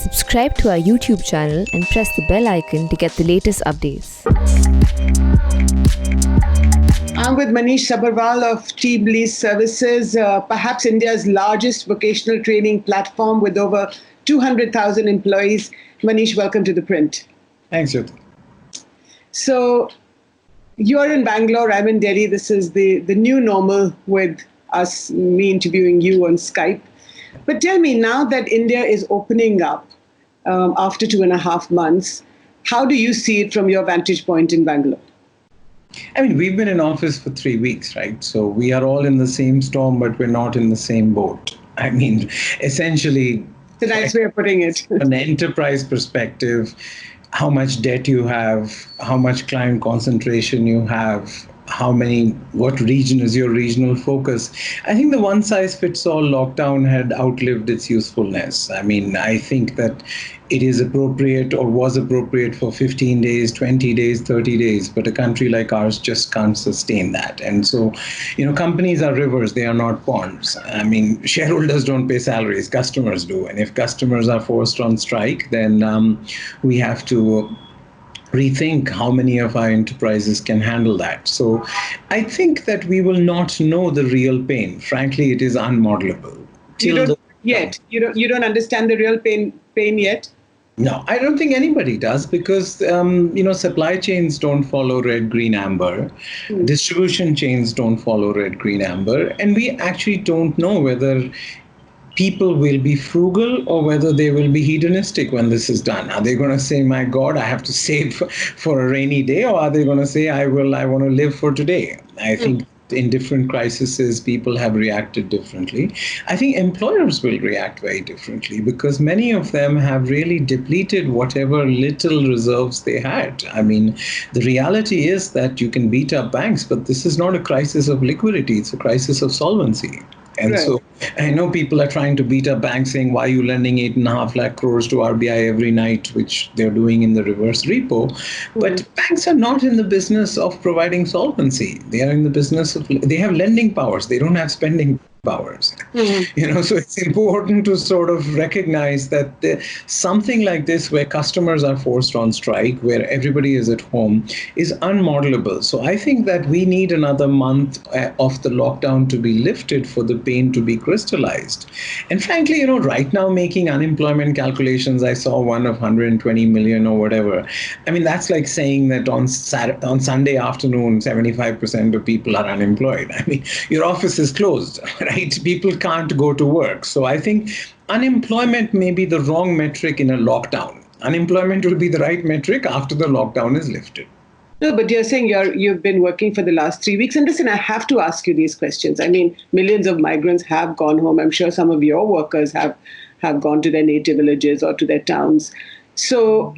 Subscribe to our YouTube channel and press the bell icon to get the latest updates. I'm with Manish Sabharwal of T-Blees Services, perhaps India's largest vocational training platform with over 200,000 employees. Manish, welcome to The Print. Thanks, Jyoti. So you're in Bangalore, I'm in Delhi. This is the new normal with me interviewing you on Skype. But tell me, now that India is opening up after 2.5 months, how do you see it from your vantage point in Bangalore? I mean, we've been in office for 3 weeks, right? So we are all in the same storm, but we're not in the same boat. I mean, essentially, It's a nice way of putting it. an enterprise perspective, how much debt you have, how much client concentration you have, what region is your regional focus. I think the one-size-fits-all lockdown had outlived its usefulness. I mean, I think that it is appropriate or was appropriate for 15 days, 20 days, 30 days, but a country like ours just can't sustain that. And so, companies are rivers, they are not ponds. I mean, shareholders don't pay salaries, customers do. And if customers are forced on strike, then we have to rethink how many of our enterprises can handle that. So I think that we will not know the real pain. Frankly, it is unmodelable. You don't understand the real pain yet? No, I don't think anybody does because, supply chains don't follow red, green, amber. Distribution chains don't follow red, green, amber. And we actually don't know whether people will be frugal or whether they will be hedonistic when this is done. Are they going to say, my God, I have to save for a rainy day? Or are they going to say, I want to live for today? I think in different crises, people have reacted differently. I think employers will react very differently because many of them have really depleted whatever little reserves they had. I mean, the reality is that you can beat up banks, but this is not a crisis of liquidity. It's a crisis of solvency. And so I know people are trying to beat up banks saying, why are you lending 8.5 lakh crores to RBI every night, which they're doing in the reverse repo. But banks are not in the business of providing solvency. They are in the business of, they have lending powers. They don't have spending powers. So it's important to sort of recognize that something like this, where customers are forced on strike, where everybody is at home, is unmodelable. So I think that we need another month of the lockdown to be lifted for the pain to be crystallized. And frankly, right now making unemployment calculations, I saw one of 120 million or whatever. I mean, that's like saying that on Sunday afternoon, 75% of people are unemployed. I mean, your office is closed, right? People can't go to work. So I think unemployment may be the wrong metric in a lockdown. Unemployment will be the right metric after the lockdown is lifted. No, but you're saying you've been working for the last 3 weeks. And listen, I have to ask you these questions. I mean, millions of migrants have gone home. I'm sure some of your workers have gone to their native villages or to their towns. So,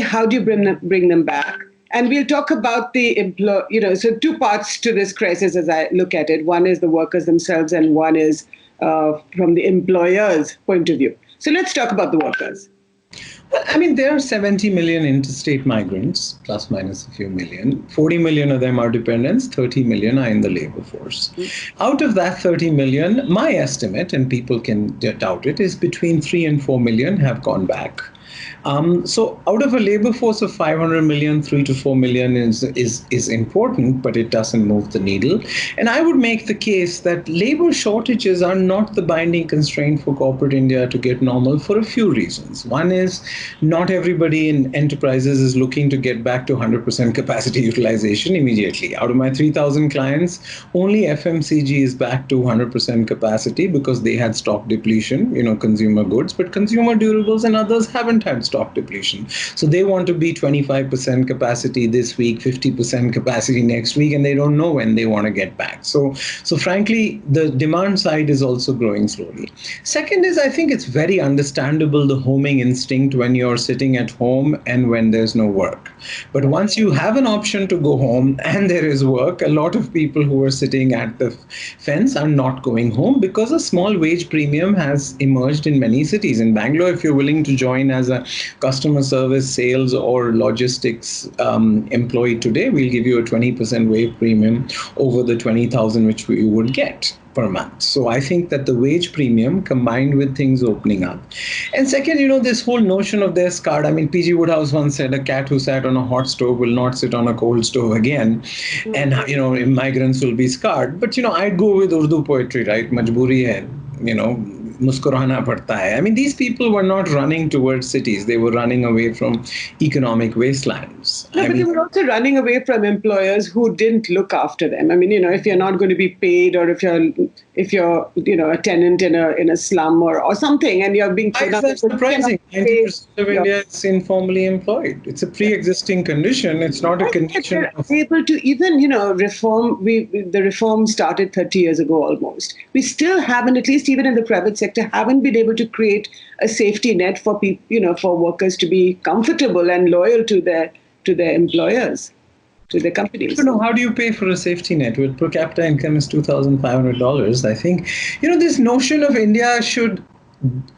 how do you bring them back? And we'll talk about the so two parts to this crisis as I look at it. One is the workers themselves and one is from the employer's point of view. So let's talk about the workers. Well, I mean, there are 70 million interstate migrants, plus minus a few million. 40 million of them are dependents, 30 million are in the labor force. Out of that 30 million, my estimate, and people can doubt it, is between 3 and 4 million have gone back. So out of a labor force of 500 million, 3 to 4 million is important, but it doesn't move the needle. And I would make the case that labor shortages are not the binding constraint for corporate India to get normal for a few reasons. One is not everybody in enterprises is looking to get back to 100% capacity utilization immediately. Out of my 3,000 clients, only FMCG is back to 100% capacity because they had stock depletion, consumer goods, but consumer durables and others haven't had stock depletion. So they want to be 25% capacity this week, 50% capacity next week, and they don't know when they want to get back. So frankly, the demand side is also growing slowly. Second is, I think it's very understandable, the homing instinct when you're sitting at home and when there's no work. But once you have an option to go home and there is work, a lot of people who are sitting at the fence are not going home because a small wage premium has emerged in many cities. In Bangalore, if you're willing to join as a customer service, sales, or logistics employee today, we'll give you a 20% wage premium over the 20,000 which we would get. per month. So I think that the wage premium combined with things opening up. And second, this whole notion of they're scarred. I mean, P.G. Woodhouse once said, a cat who sat on a hot stove will not sit on a cold stove again. And, immigrants will be scarred. But, I'd go with Urdu poetry, right? Majboori hai, muskurana padta hai. I mean, these people were not running towards cities. They were running away from economic wastelands. No, but they were also running away from employers who didn't look after them. I mean, if you're not going to be paid, or if you're a tenant in a slum or something, and you're being thrown out. That's surprising. 90% of India is informally employed. It's a pre-existing condition. It's not a condition. Able to even reform. The reform started 30 years ago almost. We still haven't, at least even in the private sector, haven't been able to create a safety net for people, for workers to be comfortable and loyal to their employers, to their companies. How do you pay for a safety net? With per capita income is $2,500. I think, this notion of India should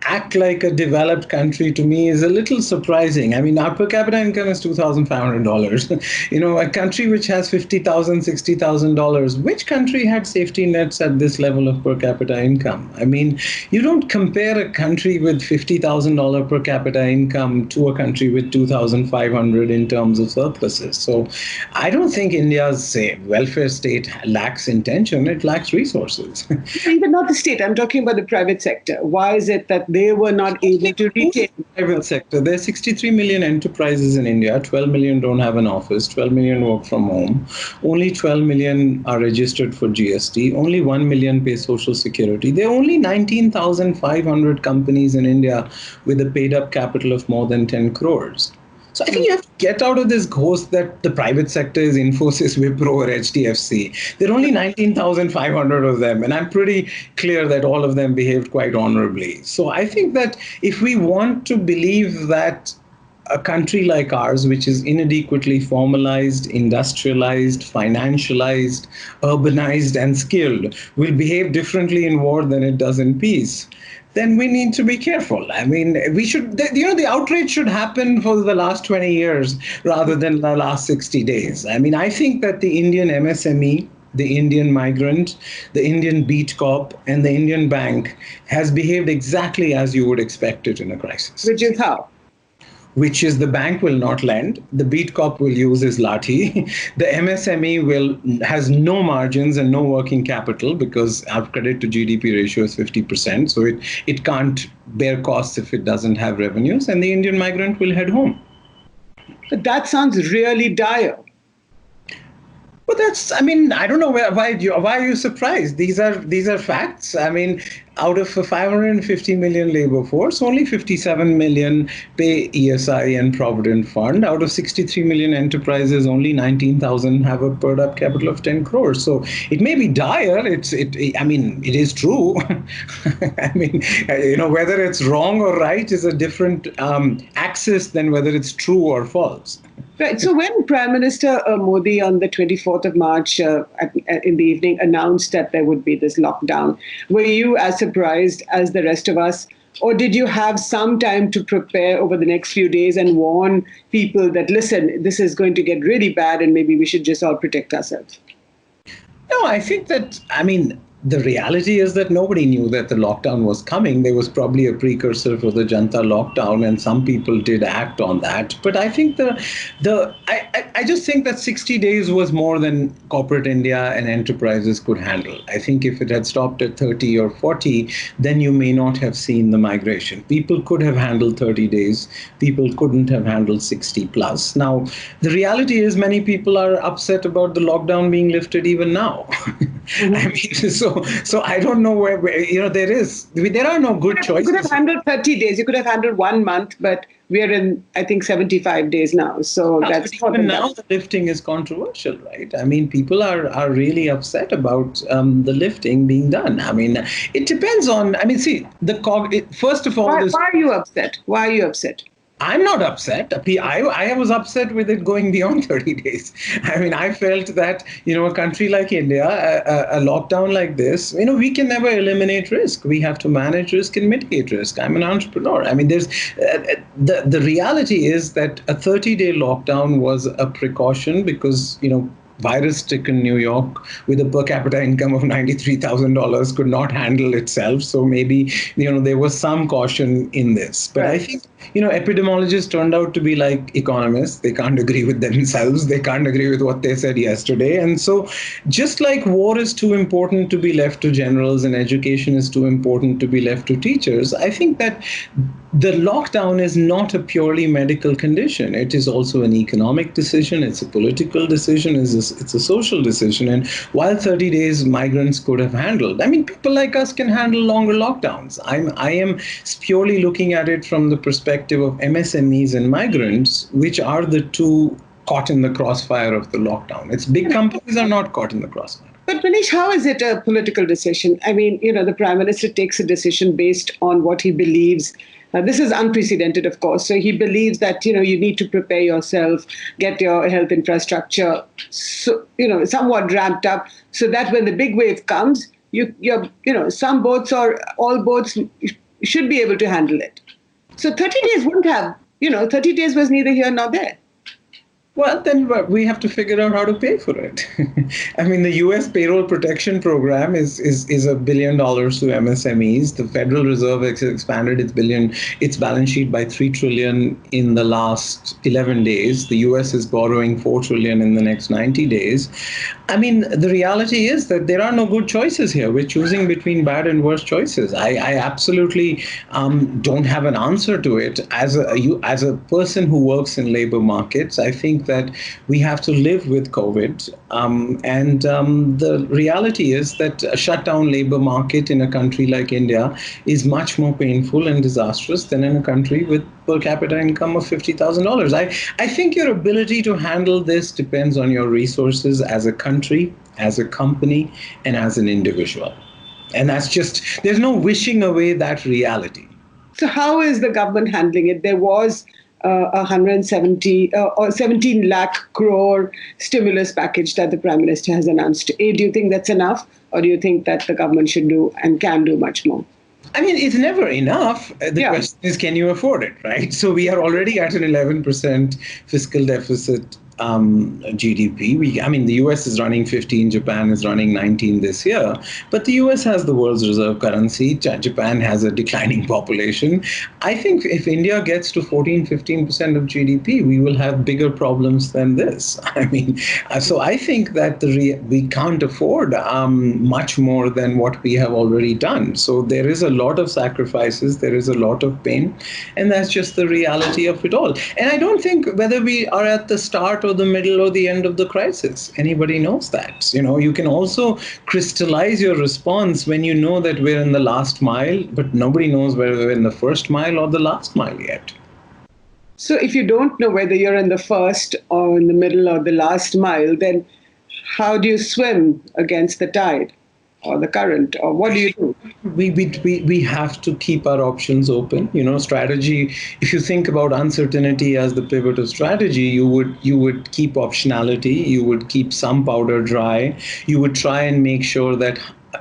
act like a developed country, to me, is a little surprising. I mean, our per capita income is $2,500. A country which has $50,000, $60,000, which country had safety nets at this level of per capita income? I mean, you don't compare a country with $50,000 per capita income to a country with $2,500 in terms of surpluses. So I don't think India's, say, welfare state lacks intention. It lacks resources. Even not the state. I'm talking about the private sector. Why is it that they were not able to retain? Private sector. There are 63 million enterprises in India. 12 million don't have an office. 12 million work from home. Only 12 million are registered for GST. Only 1 million pay social security. There are only 19,500 companies in India with a paid-up capital of more than 10 crores. So I think you have to get out of this ghost that the private sector is Infosys, Wipro, or HDFC. There are only 19,500 of them, and I'm pretty clear that all of them behaved quite honorably. So I think that if we want to believe that a country like ours, which is inadequately formalized, industrialized, financialized, urbanized, and skilled, will behave differently in war than it does in peace, then we need to be careful. I mean, we should, the outrage should happen for the last 20 years rather than the last 60 days. I mean, I think that the Indian MSME, the Indian migrant, the Indian beat cop, and the Indian bank has behaved exactly as you would expect it in a crisis. Which is how? Which is the bank will not lend, the beat cop will use his lathi, the MSME has no margins and no working capital because our credit to GDP ratio is 50%, so it can't bear costs if it doesn't have revenues, and the Indian migrant will head home. But that sounds really dire. But I don't know why are you surprised? These are facts. I mean, out of a 550 million labor force, only 57 million pay ESI and Provident Fund. Out of 63 million enterprises, only 19,000 have a paid-up capital of 10 crores. So it may be dire. It is true. I mean, whether it's wrong or right is a different axis than whether it's true or false. Right. So when Prime Minister Modi on the 24th of March in the evening announced that there would be this lockdown, were you as surprised as the rest of us? Or did you have some time to prepare over the next few days and warn people that, listen, this is going to get really bad and maybe we should just all protect ourselves? No, I think that, the reality is that nobody knew that the lockdown was coming. There was probably a precursor for the Janta lockdown, and some people did act on that. But I think I just think that 60 days was more than corporate India and enterprises could handle. I think if it had stopped at 30 or 40, then you may not have seen the migration. People could have handled 30 days. People couldn't have handled 60 plus. Now, the reality is many people are upset about the lockdown being lifted even now. So I don't know where there are no good choices. You could have handled 30 days. You could have handled 1 month, but we are in, I think, 75 days now. So that's even now the lifting is controversial, right? I mean, people are really upset about the lifting being done. I mean, it depends on. First of all, why are you upset? Why are you upset? I'm not upset. I was upset with it going beyond 30 days. I mean, I felt that, a country like India, a lockdown like this, we can never eliminate risk. We have to manage risk and mitigate risk. I'm an entrepreneur. I mean, there's the reality is that a 30-day lockdown was a precaution because, virus-stricken New York with a per capita income of $93,000 could not handle itself. So maybe, there was some caution in this. But I think, epidemiologists turned out to be like economists. They can't agree with themselves. They can't agree with what they said yesterday. And so just like war is too important to be left to generals and education is too important to be left to teachers, I think that the lockdown is not a purely medical condition. It is also an economic decision. It's a political decision. It's a social decision. And while 30 days migrants could have handled, people like us can handle longer lockdowns. I am purely looking at it from the perspective of MSMEs and migrants, which are the two caught in the crossfire of the lockdown. It's big companies are not caught in the crossfire. But Manish, how is it a political decision? The Prime Minister takes a decision based on what he believes. This is unprecedented, of course. So he believes that, you need to prepare yourself, get your health infrastructure, somewhat ramped up so that when the big wave comes, some boats or all boats should be able to handle it. So 30 days wouldn't have, 30 days was neither here nor there. Well, then we have to figure out how to pay for it. The U.S. payroll protection program is $1 billion to MSMEs. The Federal Reserve has expanded its balance sheet by $3 trillion in the last 11 days. The U.S. is borrowing $4 trillion in the next 90 days. The reality is that there are no good choices here. We're choosing between bad and worse choices. I absolutely don't have an answer to it. As a person who works in labor markets, I think that we have to live with COVID. The reality is that a shutdown labor market in a country like India is much more painful and disastrous than in a country with per capita income of $50,000. I think your ability to handle this depends on your resources as a country, as a company, and as an individual. And there's no wishing away that reality. So how is the government handling it? There was 17 lakh crore stimulus package that the Prime Minister has announced. Do you think that's enough, or do you think that the government should do and can do much more? It's never enough. The question is, can you afford it, right? So we are already at an 11% fiscal deficit GDP. The US is running 15, Japan is running 19 this year, but the US has the world's reserve currency. Japan has a declining population. I think if India gets to 14-15% of GDP, we will have bigger problems than this. So I think that we can't afford much more than what we have already done. So there is a lot of sacrifices, there is a lot of pain, and that's just the reality of it all. And I don't think whether we are at the start or the middle or the end of the crisis. Anybody knows that. You can also crystallize your response when you know that we're in the last mile, but nobody knows whether we're in the first mile or the last mile yet. So if you don't know whether you're in the first or in the middle or the last mile, then how do you swim against the tide or the current, or what do you do? We have to keep our options open. Strategy, if you think about uncertainty as the pivot of strategy, you would keep optionality, you would keep some powder dry, you would try and make sure that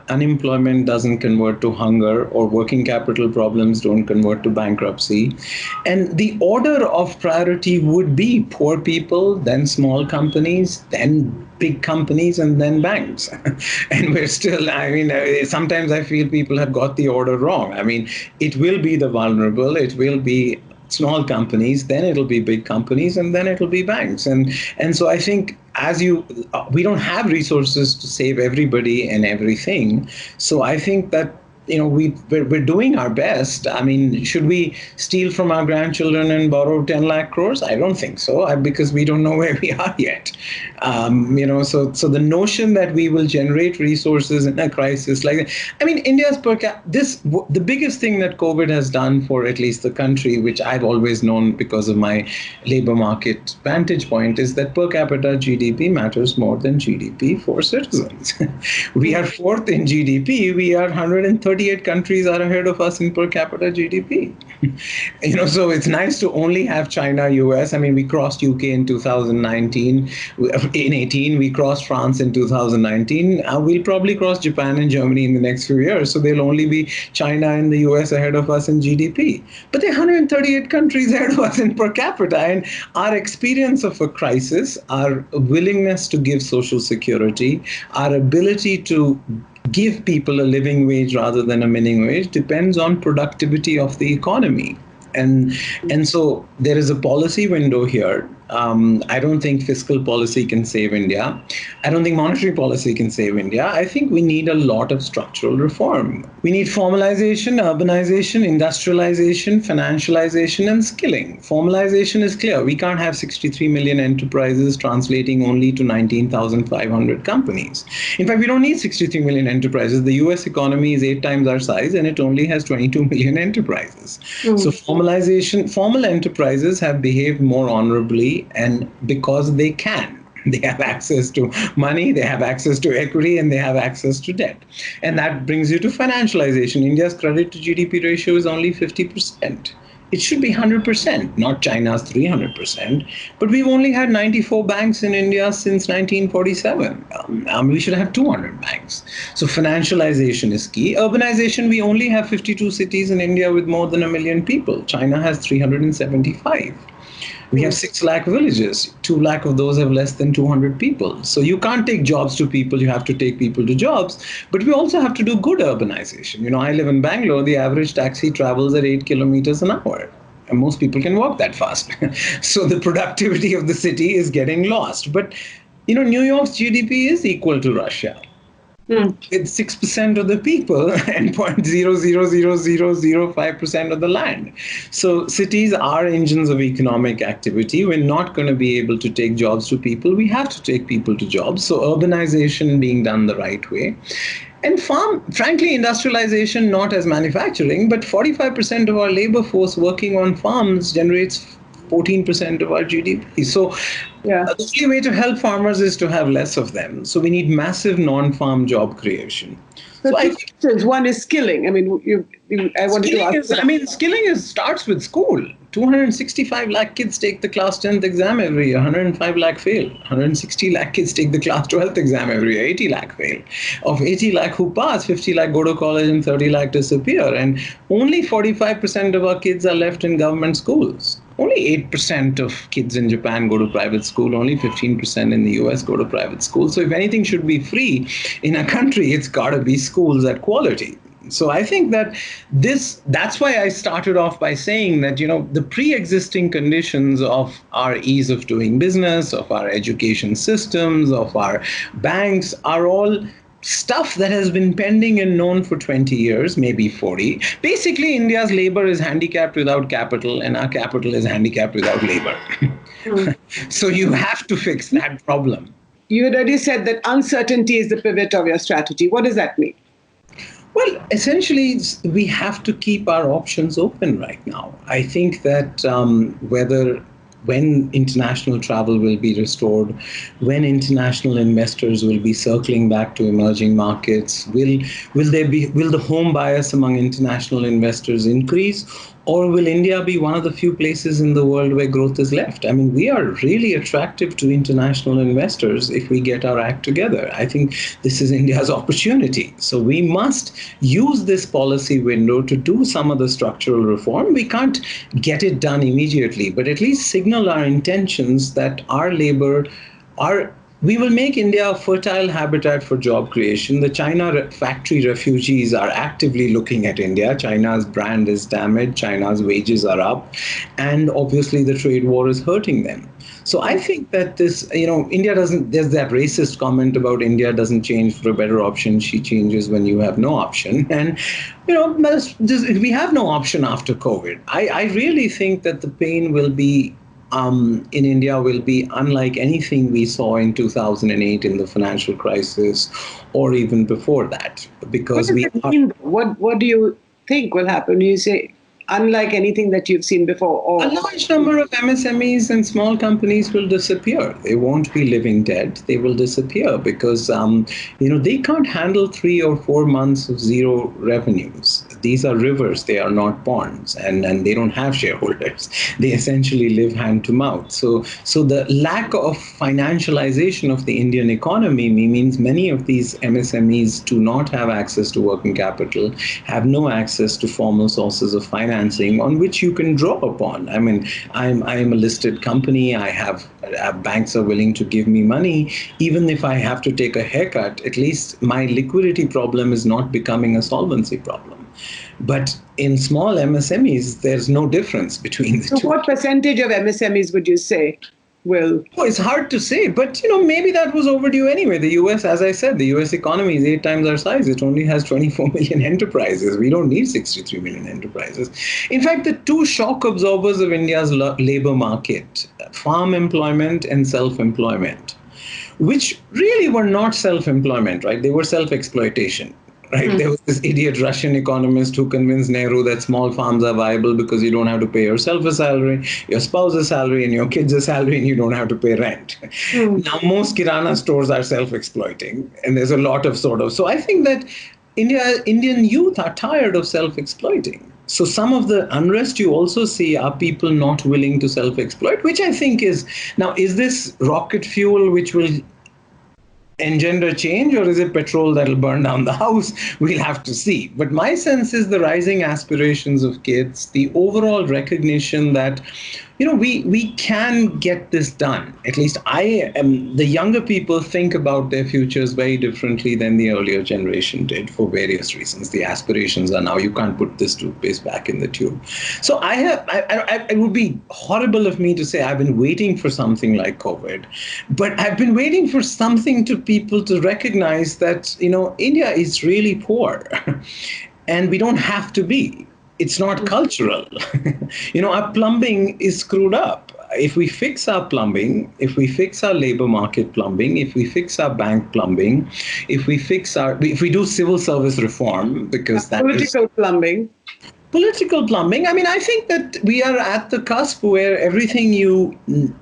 unemployment doesn't convert to hunger or working capital problems don't convert to bankruptcy. And the order of priority would be poor people, then small companies, then big companies, and then banks. And we're still, sometimes I feel people have got the order wrong. It will be the vulnerable, it will be small companies, then it'll be big companies, and then it'll be banks. And so I think we don't have resources to save everybody and everything. So I think that we're doing our best. Should we steal from our grandchildren and borrow 10 lakh crores? I don't think so, because we don't know where we are yet. So the notion that we will generate resources in a crisis like that, India's per capita, the biggest thing that COVID has done for at least the country, which I've always known because of my labor market vantage point, is that per capita GDP matters more than GDP for citizens. We are fourth in GDP. We are 130 38 countries are ahead of us in per capita GDP. So it's nice to only have China, US. I mean, we crossed UK in 2019. In 18, we crossed France in 2019. We'll probably cross Japan and Germany in the next few years. So there'll only be China and the US ahead of us in GDP. But there are 138 countries ahead of us in per capita. And our experience of a crisis, our willingness to give social security, our ability to give people a living wage rather than a minimum wage depends on productivity of the economy. And so there is a policy window here. I don't think fiscal policy can save India. I don't think monetary policy can save India. I think we need a lot of structural reform. We need formalization, urbanization, industrialization, financialization, and skilling. Formalization is clear. We can't have 63 million enterprises translating only to 19,500 companies. In fact, we don't need 63 million enterprises. The US economy is 8 times our size, and it only has 22 million enterprises. So formalization, formal enterprises have behaved more honorably, and because they can. They have access to money, they have access to equity, and they have access to debt. And that brings you to financialization. India's credit to GDP ratio is only 50%. It should be 100%, not China's 300%. But we've only had 94 banks in India since 1947. We should have 200 banks. So financialization is key. Urbanization, we only have 52 cities in India with more than 1 million people. China has 375. We have 6 lakh villages. 2 lakh of those have less than 200 people. So you can't take jobs to people, you have to take people to jobs. But we also have to do good urbanization. I live in Bangalore, the average taxi travels at 8 kilometers an hour. And most people can walk that fast. So the productivity of the city is getting lost. But, New York's GDP is equal to Russia. With 6% of the people and 0.00005% of the land. So cities are engines of economic activity. We're not going to be able to take jobs to people. We have to take people to jobs. So urbanization being done the right way. And frankly, industrialization, not as manufacturing, but 45% of our labor force working on farms generates 14% of our GDP. So the only way to help farmers is to have less of them. So we need massive non-farm job creation. So one is skilling. I mean, I wanted to ask. Skilling starts with school. 265 lakh kids take the class 10th exam every year. 105 lakh fail. 160 lakh kids take the class 12th exam every year. 80 lakh fail. Of 80 lakh who pass, 50 lakh go to college and 30 lakh disappear. And only 45% of our kids are left in government schools. Only 8% of kids in Japan go to private school. Only 15% in the US go to private school. So if anything should be free in a country, it's got to be schools at quality. So I think that that's why I started off by saying that, the pre-existing conditions of our ease of doing business, of our education systems, of our banks are all stuff that has been pending and known for 20 years, maybe 40. Basically, India's labor is handicapped without capital, and our capital is handicapped without labor. So you have to fix that problem. You had already said that uncertainty is the pivot of your strategy. What does that mean? Well, essentially, we have to keep our options open right now. I think that when international travel will be restored, when international investors will be circling back to emerging markets, will the home bias among international investors increase? Or will India be one of the few places in the world where growth is left? I mean, we are really attractive to international investors if we get our act together. I think this is India's opportunity. So we must use this policy window to do some of the structural reform. We can't get it done immediately, but at least signal our intentions that we will make India a fertile habitat for job creation. The China factory refugees are actively looking at India. China's brand is damaged. China's wages are up. And obviously the trade war is hurting them. So I think that India there's that racist comment about India doesn't change for a better option. She changes when you have no option. And, we have no option after COVID. I really think that the pain will be in India will be unlike anything we saw in 2008 in the financial crisis or even before that. Because what do you think will happen? You say unlike anything that you've seen before? Or a large number of MSMEs and small companies will disappear. They won't be living dead. They will disappear because they can't handle 3 or 4 months of zero revenues. These are rivers. They are not ponds, and they don't have shareholders. They essentially live hand to mouth. So the lack of financialization of the Indian economy means many of these MSMEs do not have access to working capital, have no access to formal sources of financing on which you can draw upon. I mean, I'm a listed company. I have banks are willing to give me money. Even if I have to take a haircut, at least my liquidity problem is not becoming a solvency problem. But in small MSMEs, there's no difference between the two. So what percentage of MSMEs would you say will? Oh, it's hard to say, but maybe that was overdue anyway. The US, as I said, the US economy is 8 times our size. It only has 24 million enterprises. We don't need 63 million enterprises. In fact, the two shock absorbers of India's labor market, farm employment and self-employment, which really were not self-employment, right? They were self-exploitation. Right. There was this idiot Russian economist who convinced Nehru that small farms are viable because you don't have to pay yourself a salary, your spouse a salary, and your kids a salary, and you don't have to pay rent. Now, most Kirana stores are self-exploiting, and there's a lot of So I think that Indian youth are tired of self-exploiting. So some of the unrest you also see are people not willing to self-exploit, which I think is this rocket fuel which will engender change, or is it petrol that'll burn down the house? We'll have to see. But my sense is the rising aspirations of kids, the overall recognition that we can get this done. At least the younger people think about their futures very differently than the earlier generation did for various reasons. The aspirations are now, you can't put this toothpaste back in the tube. So it would be horrible of me to say I've been waiting for something like COVID, but I've been waiting for something to people to recognize that, India is really poor and we don't have to be. It's not cultural. Our plumbing is screwed up. If we fix our plumbing, if we fix our labor market plumbing, if we fix our bank plumbing, if we do civil service reform, because that political plumbing. Political plumbing. I mean, I think that we are at the cusp where everything you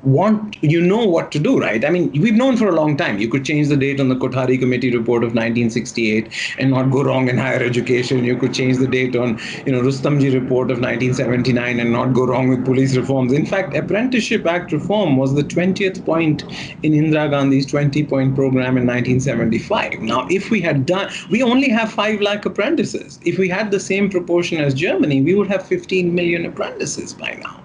want, what to do, right? I mean, we've known for a long time. You could change the date on the Kothari Committee report of 1968 and not go wrong in higher education. You could change the date on, Rustamji report of 1979 and not go wrong with police reforms. In fact, Apprenticeship Act reform was the 20th point in Indira Gandhi's 20-point program in 1975. Now, if we only have 5 lakh apprentices. If we had the same proportion as Germany, we would have 15 million apprentices by now.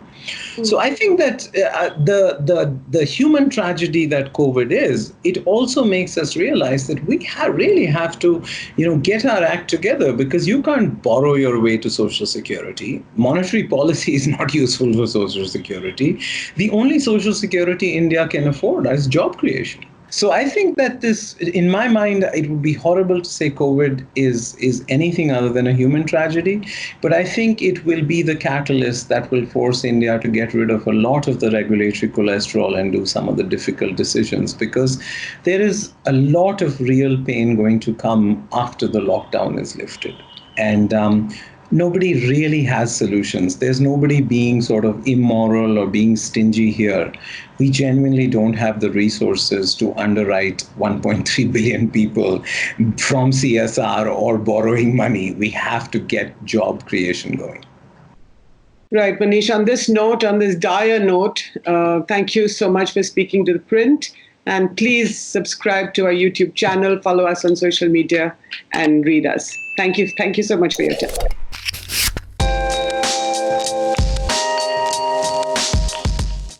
So I think that the human tragedy that COVID is, it also makes us realize that we really have to, get our act together, because you can't borrow your way to Social Security. Monetary policy is not useful for Social Security. The only Social Security India can afford is job creation. So I think that in my mind, it would be horrible to say COVID is anything other than a human tragedy. But I think it will be the catalyst that will force India to get rid of a lot of the regulatory cholesterol and do some of the difficult decisions, because there is a lot of real pain going to come after the lockdown is lifted. And nobody really has solutions. There's nobody being sort of immoral or being stingy here. We genuinely don't have the resources to underwrite 1.3 billion people from CSR or borrowing money. We have to get job creation going. Right, Manish, on this dire note, thank you so much for speaking to The Print. And please subscribe to our YouTube channel, follow us on social media, and read us. Thank you. Thank you so much for your time.